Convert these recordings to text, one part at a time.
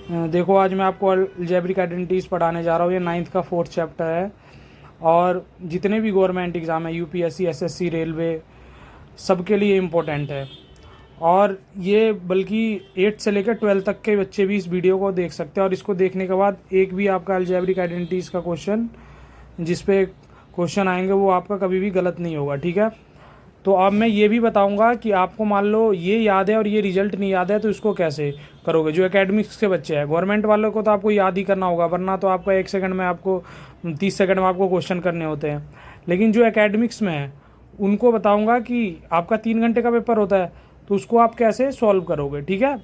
देखो आज मैं आपको अलजेब्रिक आइडेंटिटीज़ पढ़ाने जा रहा हूँ। ये 9th का 4th चैप्टर है और जितने भी गवर्नमेंट एग्ज़ाम है यूपीएससी, एसएससी, रेलवे, सबके लिए इम्पोर्टेंट है। और ये बल्कि 8 से लेकर 12 तक के बच्चे भी इस वीडियो को देख सकते हैं और इसको देखने के बाद एक भी आपका अलजेब्रिक आइडेंटिटीज़ का क्वेश्चन जिस पे क्वेश्चन आएंगे वो आपका कभी भी गलत नहीं होगा, ठीक है। तो अब मैं ये भी बताऊंगा कि आपको मान लो ये याद है और ये रिजल्ट नहीं याद है तो इसको कैसे करोगे। जो एकेडमिक्स के बच्चे हैं, गवर्नमेंट वालों को तो आपको याद ही करना होगा, वरना तो आपका 1 सेकंड में आपको 30 सेकंड में आपको क्वेश्चन करने होते हैं। लेकिन जो एकेडमिक्स में है उनको बताऊंगा कि आपका 3 घंटे का पेपर होता है तो उसको आप कैसे सॉल्व करोगे, ठीक है।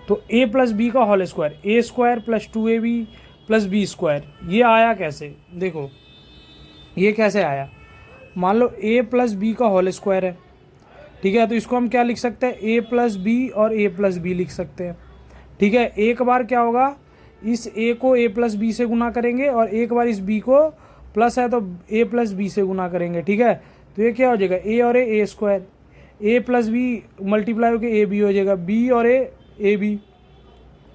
तो ए प्लस बी का whole square, A square plus 2ab plus B square, ये आया कैसे? देखो ये कैसे आया। मान लो ए प्लस बी का होल स्क्वायर है, ठीक है। तो इसको हम क्या लिख सकते हैं? ए प्लस बी और ए प्लस बी लिख सकते हैं, ठीक है। एक बार क्या होगा, इस ए को ए प्लस बी से गुना करेंगे और एक बार इस बी को प्लस है तो ए प्लस बी से गुना करेंगे, ठीक है। तो ये क्या हो जाएगा? ए और A square, A plus B multiply होकर ए बी हो जाएगा, बी और ए बी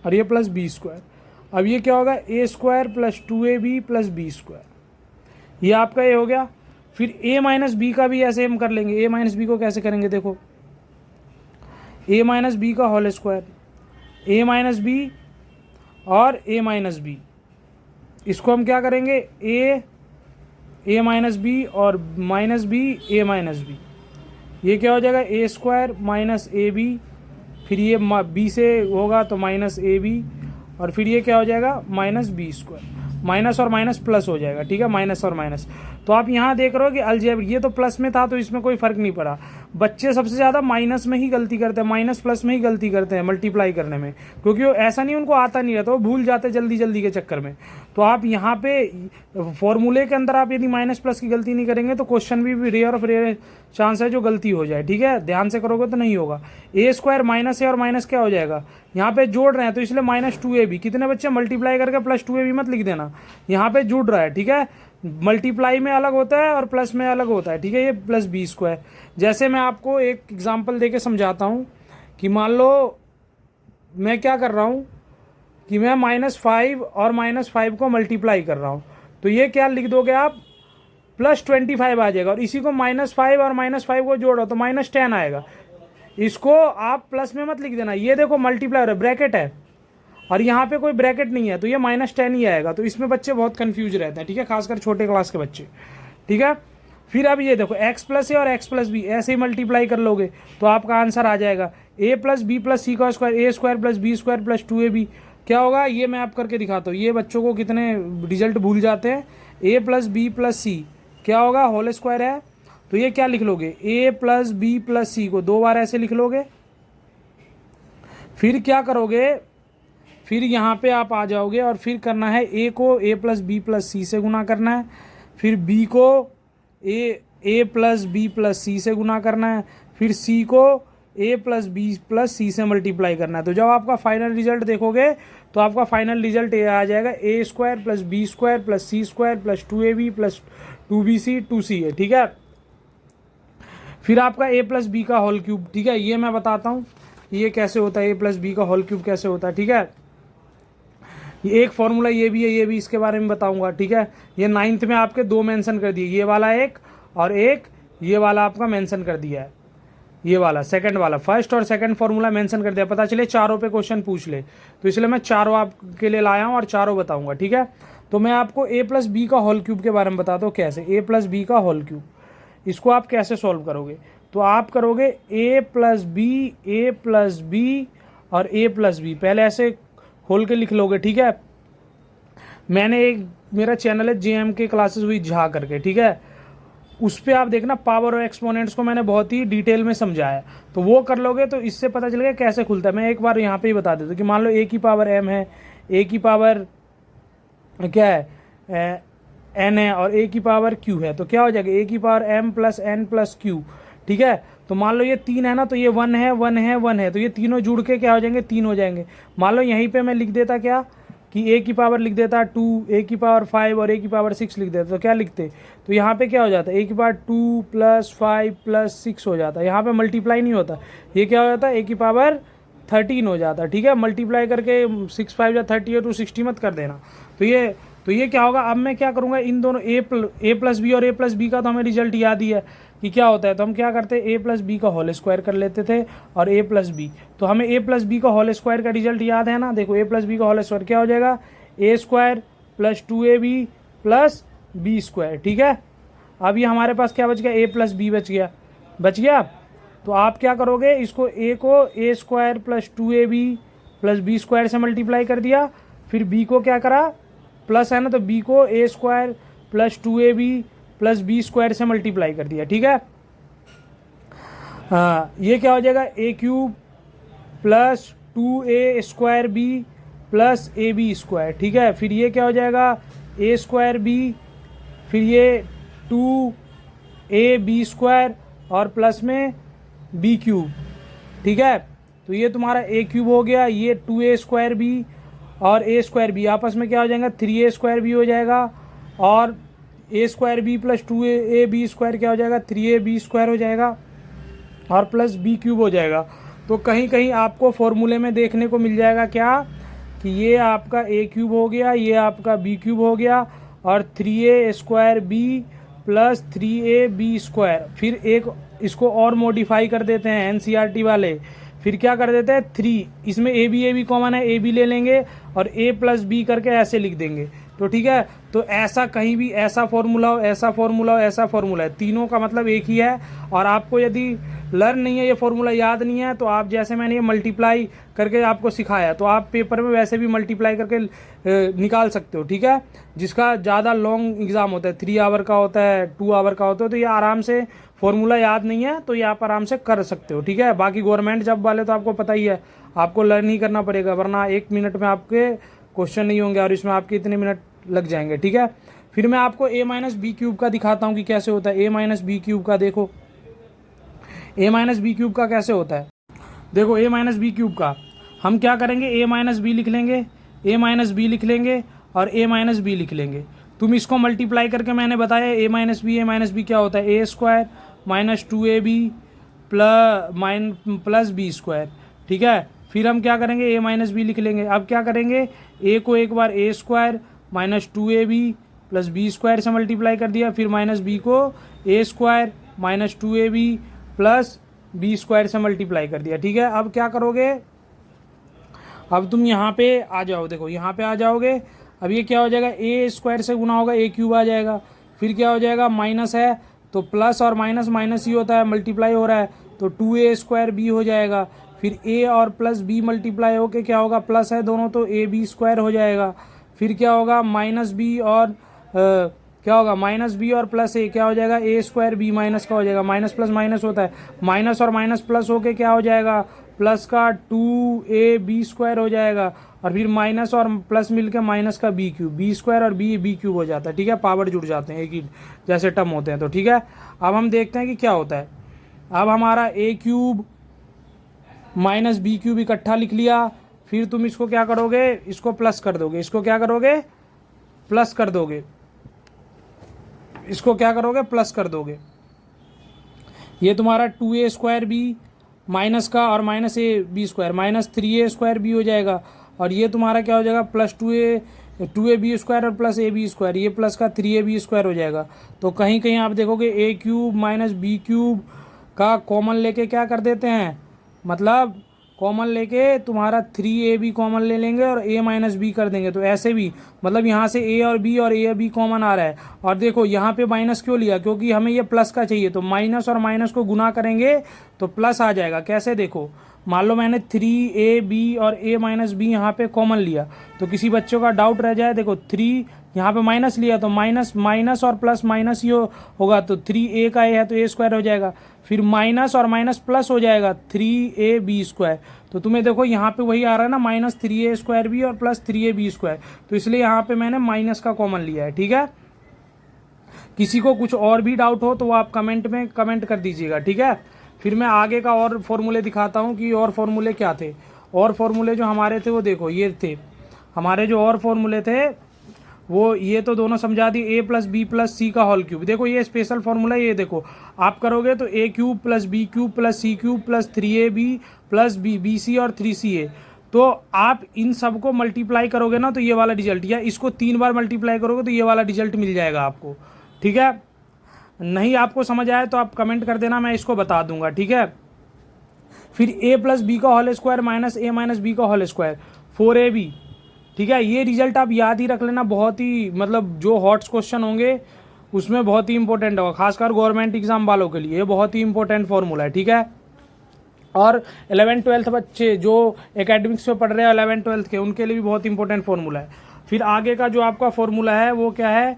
और ये प्लस बी स्क्वायर। अब ये क्या होगा? A square plus 2ab plus B square, ये आपका ए हो गया। फिर a माइनस बी का भी ऐसे हम कर लेंगे। a माइनस बी को कैसे करेंगे? देखो a माइनस बी का whole square, a minus B और a माइनस बी, इसको हम क्या करेंगे? a माइनस बी और minus B a minus B, ये क्या हो जाएगा? a square minus A B, फिर ये b से होगा तो माइनस ए बी और फिर ये क्या हो जाएगा? Minus B square. माइनस और माइनस प्लस हो जाएगा, ठीक है, माइनस और माइनस। तो आप यहाँ देख रहे हो कि अलजेब्रिक, ये तो प्लस में था तो इसमें कोई फ़र्क नहीं पड़ा। बच्चे सबसे ज़्यादा माइनस में ही गलती करते हैं, माइनस प्लस में ही गलती करते हैं मल्टीप्लाई करने में, क्योंकि वो ऐसा नहीं उनको आता नहीं रहता, वो भूल जाते जल्दी जल्दी के चक्कर में। तो आप यहाँ पे फॉर्मूले के अंदर आप यदि माइनस प्लस की गलती नहीं करेंगे तो क्वेश्चन भी रेयर ऑफ रेयर चांस है जो गलती हो जाए, ठीक है। ध्यान से करोगे तो नहीं होगा। ए स्क्वायर माइनस है और माइनस क्या हो जाएगा? यहाँ पे जोड़ रहे हैं तो इसलिए माइनस 2ab। कितने बच्चे मल्टीप्लाई करके प्लस 2ab मत लिख देना, यहाँ पे जुड़ रहा है, ठीक है। मल्टीप्लाई में अलग होता है और प्लस में अलग होता है, ठीक है। ये प्लस बी स्क्वायर, जैसे मैं आपको एक एग्जांपल देके समझाता हूँ कि मान लो मैं क्या कर रहा हूँ कि मैं -5 और -5 को मल्टीप्लाई कर रहा हूँ, तो ये क्या लिख दोगे आप? +25 आ जाएगा। और इसी को -5 और -5 को जोड़ो तो -10 आएगा। इसको आप प्लस में मत लिख देना। ये देखो मल्टीप्लाई ब्रैकेट है और यहाँ पे कोई ब्रैकेट नहीं है तो ये -10 ही आएगा। तो इसमें बच्चे बहुत कंफ्यूज रहते हैं, ठीक है, खासकर छोटे क्लास के बच्चे, ठीक है। फिर अब ये देखो x प्लस ए और x प्लस बी ऐसे ही मल्टीप्लाई कर लोगे तो आपका आंसर आ जाएगा a plus B plus C का square, A square plus B square plus 2ab। क्या होगा ये मैं आप करके दिखाता हूँ। ये बच्चों को कितने रिजल्ट भूल जाते हैं। a प्लस बी प्लस सी क्या होगा? होल स्क्वायर है, तो ये क्या लिख लोगे? a प्लस बी प्लस सी को 2 बार ऐसे लिख लोगे। फिर क्या करोगे? फिर यहाँ पे आप आ जाओगे और फिर करना है a को a प्लस बी प्लस सी से गुना करना है, फिर b को a प्लस बी प्लस सी से गुना करना है, फिर c को a प्लस बी प्लस सी से मल्टीप्लाई करना है। तो जब आपका फाइनल रिजल्ट देखोगे तो आपका फाइनल रिजल्ट ये आ जाएगा a square plus B square plus C square plus 2ab plus 2bc 2c है, ठीक है। फिर आपका a प्लस बी का होल क्यूब, ठीक है, ये मैं बताता हूँ ये कैसे होता है। a प्लस बी का होल क्यूब कैसे होता है, ठीक है। ये एक फॉर्मूला ये भी है, ये भी इसके बारे में बताऊंगा, ठीक है। ये 9th में आपके 2 मेंशन कर दिए, ये वाला एक और एक ये वाला आपका मेंशन कर दिया है। ये वाला सेकंड वाला, फर्स्ट और सेकंड फॉर्मूला मेंशन कर दिया, पता चले चारों पे क्वेश्चन पूछ ले, तो इसलिए मैं चारों आपके लिए लाया हूँ और चारों बताऊंगा, ठीक है। तो मैं आपको a प्लस बी का होल क्यूब के बारे में बताता हूँ कैसे। a प्लस बी का होल क्यूब, इसको आप कैसे सॉल्व करोगे? तो आप करोगे a प्लस बी और a प्लस बी, पहले ऐसे खोल के लिख लोगे, ठीक है। मैंने एक मेरा चैनल है जेएम के क्लासेस हुई झा करके, ठीक है, उस पर आप देखना पावर और एक्सपोनेंट्स को मैंने बहुत ही डिटेल में समझाया, तो वो कर लोगे तो इससे पता चलेगा कैसे खुलता है। मैं एक बार यहाँ पे ही बता देता हूँ कि मान लो a की पावर m है, a की पावर क्या है n है और a की पावर q है, तो क्या हो जाएगा? a की power m plus n plus q, ठीक है। तो मान लो ये 3 है ना, तो ये 1 है 1 है 1 है, तो ये तीनों जुड़ के क्या हो जाएंगे? 3 हो जाएंगे। मान लो यहीं पे मैं लिख देता क्या कि a की पावर लिख देता 2, a की पावर 5 और a की पावर 6 लिख देता, तो क्या लिखते? तो यहाँ पे क्या हो जाता है? a की पावर 2 प्लस 5 प्लस 6 हो जाता है, यहाँ पे मल्टीप्लाई नहीं होता, ये क्या हो जाता है? a की पावर 13 हो जाता, ठीक है। मल्टीप्लाई करके 6 5 जा 30 और 260 मत कर देना। तो ये क्या होगा, अब मैं क्या करूँगा, इन दोनों ए प्लस बी और ए प्लस बी का तो हमें रिजल्ट याद ही है कि क्या होता है। तो हम क्या करते हैं, ए प्लस बी का होल स्क्वायर कर लेते थे और ए प्लस बी। तो हमें ए प्लस बी का होल स्क्वायर का रिजल्ट याद है ना। देखो ए प्लस बी का होल स्क्वायर क्या हो जाएगा, A square plus 2ab plus B square, ठीक है। अब ये हमारे पास क्या बच गया, ए प्लस बी बच गया। तो आप क्या करोगे, इसको ए को A square plus 2ab plus B square से मल्टीप्लाई कर दिया, फिर बी को क्या करा, प्लस है ना, तो बी को A square plus 2ab plus B square से मल्टीप्लाई कर दिया, ठीक है। ये क्या हो जाएगा, A cube plus 2a square B plus A B square, ठीक है। फिर ये क्या हो जाएगा, ए स्क्वायर बी, फिर ये 2ab स्क्वायर और प्लस में बी क्यूब, ठीक है। तो ये तुम्हारा ए क्यूब हो गया, ये 2a स्क्वायर बी और ए स्क्वायर बी आपस में क्या हो जाएगा, 3a स्क्वायर बी हो जाएगा, और A square B plus 2a B square क्या हो जाएगा, 3ab स्क्वायर हो जाएगा, और प्लस बी क्यूब हो जाएगा। तो कहीं कहीं आपको फॉर्मूले में देखने को मिल जाएगा क्या, कि ये आपका ए क्यूब हो गया, ये आपका बी क्यूब हो गया, और 3a square B plus 3ab square. फिर एक इसको और मॉडिफाई कर देते हैं एनसीईआरटी वाले, फिर क्या कर देते हैं 3, इसमें ए बी कॉमन है, ए बी ले लेंगे और ए प्लस बी करके ऐसे लिख देंगे। तो ठीक है, तो ऐसा कहीं भी ऐसा फॉर्मूला हो, ऐसा फॉर्मूला हो, ऐसा फॉर्मूला है, तीनों का मतलब एक ही है। और आपको यदि लर्न नहीं है, ये फॉर्मूला याद नहीं है, तो आप जैसे मैंने ये मल्टीप्लाई करके आपको सिखाया, तो आप पेपर में वैसे भी मल्टीप्लाई करके निकाल सकते हो, ठीक है। जिसका ज़्यादा लॉन्ग एग्जाम होता है, 3 आवर का होता है, 2 आवर का होता है, तो ये आराम से फॉर्मूला याद नहीं है तो ये आप आराम से कर सकते हो, ठीक है। बाकी गवर्नमेंट जॉब वाले तो आपको पता ही है, आपको लर्न ही करना पड़ेगा, वरना 1 मिनट में आपके क्वेश्चन नहीं होंगे और इसमें आपके इतने मिनट लग जाएंगे, ठीक है। फिर मैं आपको a माइनस बी क्यूब का दिखाता हूँ कि कैसे होता है। a माइनस बी क्यूब का देखो, a माइनस बी क्यूब का कैसे होता है। देखो a माइनस बी क्यूब का हम क्या करेंगे, a माइनस बी लिख लेंगे, a माइनस बी लिख लेंगे और a माइनस बी लिख लेंगे। तुम इसको मल्टीप्लाई करके मैंने बताया a माइनस बी क्या होता है, A square minus 2ab plus B square, ठीक है। फिर हम क्या करेंगे, a माइनस बी लिख लेंगे। अब क्या करेंगे, a को एक बार a square minus 2ab plus B square से मल्टीप्लाई कर दिया, फिर माइनस बी को a square minus 2ab plus B square से मल्टीप्लाई कर दिया, ठीक है। अब क्या करोगे, अब तुम यहाँ पे आ जाओ, देखो यहाँ पे आ जाओगे। अब ये क्या हो जाएगा, ए स्क्वायर से गुना होगा, ए क्यूब आ जाएगा। फिर क्या हो जाएगा, माइनस है तो प्लस और माइनस माइनस ही होता है, मल्टीप्लाई हो रहा है तो 2a स्क्वायर बी हो जाएगा। फिर a और प्लस b मल्टीप्लाई होके क्या होगा, प्लस है दोनों तो ए बी स्क्वायर हो जाएगा। फिर क्या होगा, माइनस बी और क्या होगा, माइनस बी और प्लस ए क्या हो जाएगा, ए स्क्वायर बी माइनस का हो जाएगा, माइनस प्लस माइनस होता है, माइनस और माइनस प्लस होके क्या हो जाएगा, प्लस का 2ab स्क्वायर हो जाएगा, और फिर माइनस और प्लस मिलके माइनस का बी क्यूब, बी स्क्वायर और बी क्यूब हो जाता है, ठीक है। पावर जुड़ जाते हैं, एक ही जैसे टर्म होते हैं, तो ठीक है। अब हम देखते हैं कि क्या होता है। अब हमारा ए क्यूब माइनस बी क्यूब इकट्ठा लिख लिया, फिर तुम इसको क्या करोगे, इसको प्लस कर दोगे, इसको क्या करोगे, प्लस कर दोगे, इसको क्या करोगे, प्लस कर दोगे। ये तुम्हारा 2a स्क्वायर बी माइनस का और minus A B square minus 3a square B हो जाएगा, और ये तुम्हारा क्या हो जाएगा, प्लस 2a बी स्क्वायर और प्लस ए बी स्क्वायर, ये प्लस का 3ab स्क्वायर हो जाएगा। तो कहीं कहीं आप देखोगे ए क्यूब माइनस बी क्यूब का कॉमन लेके क्या कर देते हैं, मतलब कॉमन लेके तुम्हारा 3ab कॉमन ले लेंगे और a माइनस बी कर देंगे। तो ऐसे भी मतलब यहाँ से a और b कॉमन आ रहा है। और देखो यहाँ पे माइनस क्यों लिया, क्योंकि हमें ये प्लस का चाहिए, तो माइनस और माइनस को गुना करेंगे तो प्लस आ जाएगा। कैसे, देखो मान लो मैंने 3ab और a माइनस बी यहाँ पे कॉमन लिया, तो किसी बच्चों का डाउट रह जाए, देखो 3 यहाँ पे माइनस लिया तो माइनस माइनस और प्लस माइनस ही होगा, तो 3a का a है तो a स्क्वायर हो जाएगा, फिर माइनस और माइनस प्लस हो जाएगा 3ab स्क्वायर। तो तुम्हें देखो यहाँ पे वही आ रहा है ना, माइनस 3a स्क्वायर बी और प्लस 3ab स्क्वायर, तो इसलिए यहाँ पे मैंने माइनस का कॉमन लिया है, ठीक है। किसी को कुछ और भी डाउट हो तो वो आप कमेंट में कमेंट कर दीजिएगा, ठीक है। फिर मैं आगे का और फॉर्मूले दिखाता हूँ कि और फॉर्मूले क्या थे। और फॉर्मूले जो हमारे थे वो देखो ये थे, हमारे जो और फॉर्मूले थे वो ये तो दोनों समझा दी, ए प्लस बी प्लस सी का होल क्यूब। देखो ये स्पेशल फॉर्मूला, ये देखो आप करोगे तो A cube plus B cube plus C cube plus 3ab plus B C और 3ca। तो आप इन सब को मल्टीप्लाई करोगे ना तो ये वाला रिजल्ट, या इसको 3 बार मल्टीप्लाई करोगे तो ये वाला रिजल्ट मिल जाएगा आपको। ठीक है, नहीं आपको समझ आए तो आप कमेंट कर देना, मैं इसको बता दूंगा। ठीक है, फिर ए प्लस बी का होल स्क्वायर माइनस ए माइनस बी का होल स्क्वायर 4ab। ठीक है, ये रिजल्ट आप याद ही रख लेना, बहुत ही मतलब जो हॉट्स क्वेश्चन होंगे उसमें बहुत ही इंपॉर्टेंट होगा, खासकर गवर्नमेंट एग्जाम वालों के लिए ये बहुत ही इंपॉर्टेंट फॉर्मूला है। ठीक है, और 11th-12th बच्चे जो एकेडमिक्स में पढ़ रहे हैं 11th-12th के, उनके लिए भी बहुत इंपॉर्टेंट फॉर्मूला है। फिर आगे का जो आपका फॉर्मूला है वो क्या है,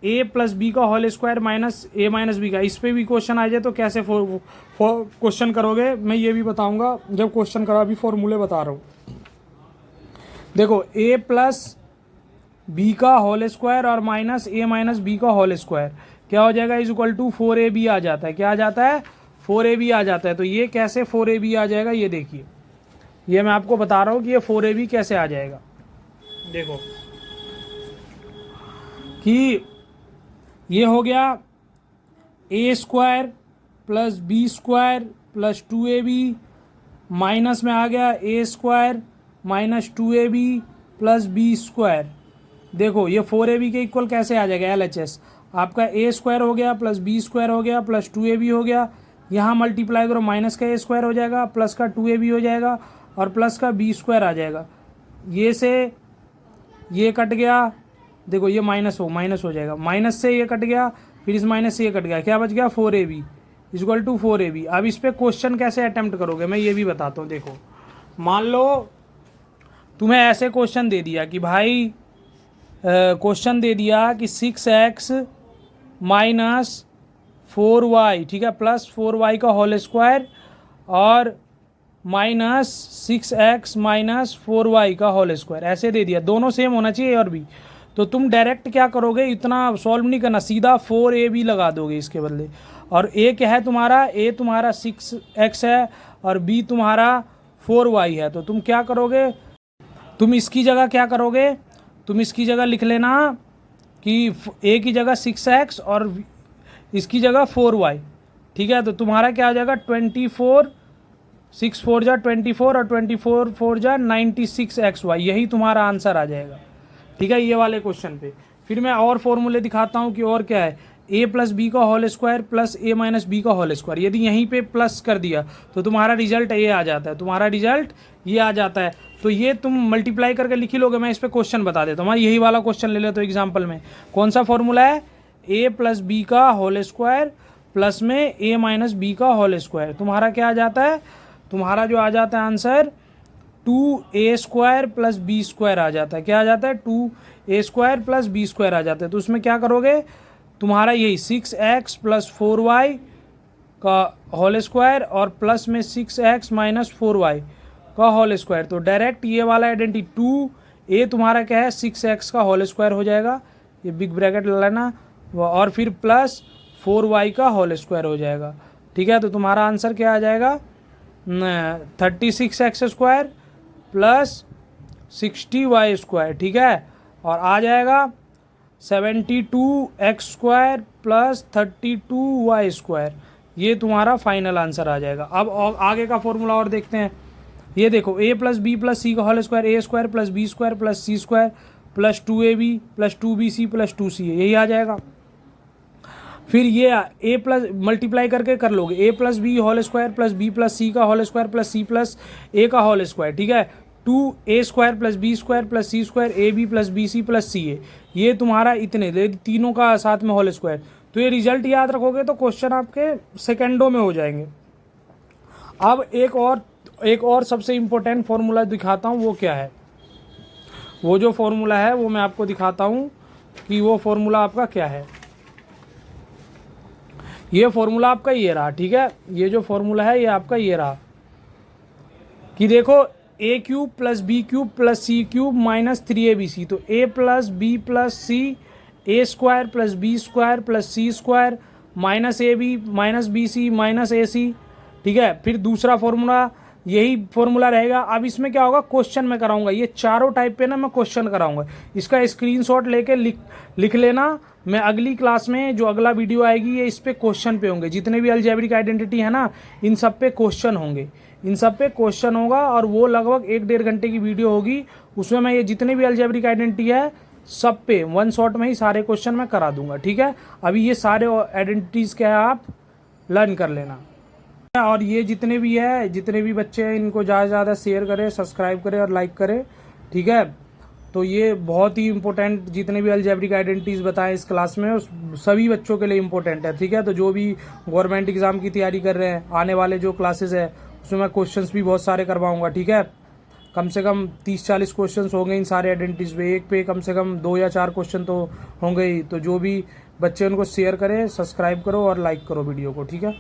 ए प्लस बी का होल स्क्वायर माइनस ए माइनस बी का। इस पर भी क्वेश्चन आ जाए तो कैसे क्वेश्चन करोगे मैं ये भी बताऊंगा जब क्वेश्चन करा, अभी फॉर्मूले बता रहा हूँ। देखो ए प्लस बी का होल स्क्वायर और माइनस ए माइनस बी का होल स्क्वायर क्या हो जाएगा, इज इक्वल टू 4ab आ जाता है। क्या आ जाता है, 4ab आ जाता है। तो ये कैसे 4ab आ जाएगा, ये देखिए, ये मैं आपको बता रहा हूँ कि ये 4ab कैसे आ जाएगा। देखो कि ये हो गया A square plus B square plus 2ab, minus में आ गया A square minus 2ab plus B square. देखो ये 4ab के इक्वल कैसे आ जाएगा, LHS आपका ए स्क्वायर हो गया प्लस बी स्क्वायर हो गया प्लस 2ab हो गया, यहाँ मल्टीप्लाई करो माइनस का ए स्क्वायर हो जाएगा प्लस का 2ab हो जाएगा और प्लस का बी स्क्वायर आ जाएगा। ये से ये कट गया, देखो ये माइनस हो जाएगा, माइनस से ये कट गया, फिर इस माइनस से ये कट गया, क्या बच गया 4ab इक्वल टू 4ab। अब इस पर क्वेश्चन कैसे अटेम्प्ट करोगे मैं ये भी बताता हूँ। देखो मान लो तुम्हें ऐसे क्वेश्चन दे दिया कि भाई क्वेश्चन दे दिया कि 6x माइनस 4y, ठीक है, प्लस 4y का होल स्क्वायर और माइनस 6x माइनस 4y का होल स्क्वायर, ऐसे दे दिया, दोनों सेम होना चाहिए और भी। तो तुम डायरेक्ट क्या करोगे, इतना सॉल्व नहीं करना, सीधा 4ab लगा दोगे इसके बदले। और a क्या है तुम्हारा, a तुम्हारा 6x है और b तुम्हारा 4y है। तो तुम क्या करोगे, तुम इसकी जगह क्या करोगे, तुम इसकी जगह लिख लेना कि a की जगह 6x और इसकी जगह 4y। ठीक है, तो तुम्हारा क्या हो जाएगा 24, 6 4 जा 24 और 24 4 जा 96xy, यही तुम्हारा आंसर आ जाएगा। ठीक है, ये वाले क्वेश्चन पे। फिर मैं और फॉर्मूले दिखाता हूँ कि और क्या है, ए प्लस बी का होल स्क्वायर प्लस ए माइनस बी का होल स्क्वायर, यदि यहीं पे प्लस कर दिया तो तुम्हारा रिजल्ट ये आ जाता है, तुम्हारा रिजल्ट ये आ जाता है। तो ये तुम मल्टीप्लाई करके लिख ही लोगे, मैं इस पर क्वेश्चन बता देता हूँ। यही वाला क्वेश्चन ले लो तो एग्जाम्पल में कौन सा फॉर्मूला है, ए प्लस बी का होल स्क्वायर प्लस में ए माइनस बी का होल स्क्वायर, तुम्हारा क्या आ जाता है, तुम्हारा जो आ जाता है answer 2a square plus B square आ जाता है। क्या आ जाता है, 2a square plus B square आ जाता है। तो उसमें क्या करोगे, तुम्हारा यही 6x प्लस 4y का होल स्क्वायर और प्लस में 6x माइनस 4y का होल स्क्वायर। तो डायरेक्ट ये वाला आइडेंटिटी 2a तुम्हारा क्या है 6x का होल स्क्वायर हो जाएगा, ये बिग ब्रैकेट लेना, और फिर प्लस 4y का होल स्क्वायर हो जाएगा। ठीक है, तो तुम्हारा आंसर क्या आ जाएगा 36x square plus 60y square. ठीक है, और आ जाएगा 72x square plus 32y square, ये तुम्हारा फाइनल आंसर आ जाएगा। अब आगे का फॉर्मूला और देखते हैं। ये देखो A plus B plus C का whole square, A square plus B square plus C square plus 2ab plus 2bc plus 2ca, यही आ जाएगा। फिर ये ए प्लस मल्टीप्लाई करके कर लोगे, A plus B whole square plus B plus C का whole square plus C plus A का whole square. ठीक है, 2a square plus B square plus C square A B plus B C plus C A, ये तुम्हारा इतने तीनों का साथ में होल स्क्वायर। तो ये रिजल्ट याद रखोगे तो क्वेश्चन आपके सेकेंडों में हो जाएंगे। अब एक और सबसे इम्पोर्टेंट फॉर्मूला दिखाता हूँ, वो क्या है, वो जो फॉर्मूला है वो मैं आपको दिखाता हूँ कि वो फॉर्मूला आपका क्या है। ये फॉर्मूला आपका ये रहा। ठीक है, ये जो फॉर्मूला है ये आपका ये रहा कि देखो A cube plus B cube plus C cube minus 3abc, तो A plus B plus C A square plus B square plus C square minus A B minus B C minus A C. ठीक है, फिर दूसरा formula यही formula रहेगा। अब इसमें क्या होगा, क्वेश्चन में कराऊंगा, ये चारों टाइप पे ना मैं क्वेश्चन कराऊंगा। इसका स्क्रीनशॉट लेके लिख लेना। मैं अगली क्लास में जो अगला वीडियो आएगी ये इस पे क्वेश्चन पे होंगे। जितने भी अलजेब्रिक आइडेंटिटी है ना, इन सब पे क्वेश्चन होंगे, इन सब पे क्वेश्चन होगा। और वो लगभग 1-1.5 घंटे की वीडियो होगी। उसमें मैं ये जितने भी अलजेब्रिक आइडेंटिटी है सब पे वन शॉट में ही सारे क्वेश्चन मैं करा दूंगा, ठीक है। अभी ये सारे आइडेंटिटीज क्या है आप लर्न कर लेना। और ये जितने भी बच्चे हैं इनको ज़्यादा से ज़्यादा शेयर करें, सब्सक्राइब करें और लाइक करें, ठीक है। तो ये बहुत ही इंपॉर्टेंट, जितने भी अलजेब्रिक आइडेंटिटीज बताएं इस क्लास में उस सभी बच्चों के लिए इंपॉर्टेंट है, ठीक है। तो जो भी गवर्नमेंट एग्जाम की तैयारी कर रहे हैं, आने वाले जो क्लासेस है उसमें मैं क्वेश्चंस भी बहुत सारे करवाऊंगा, ठीक है। कम से कम 30-40 क्वेश्चंस होंगे इन सारे आइडेंटिटीज पे। एक पे कम से कम 2 या 4 क्वेश्चन तो होंगे ही। तो जो भी बच्चे उनको शेयर करें, सब्सक्राइब करो और लाइक करो वीडियो को, ठीक है।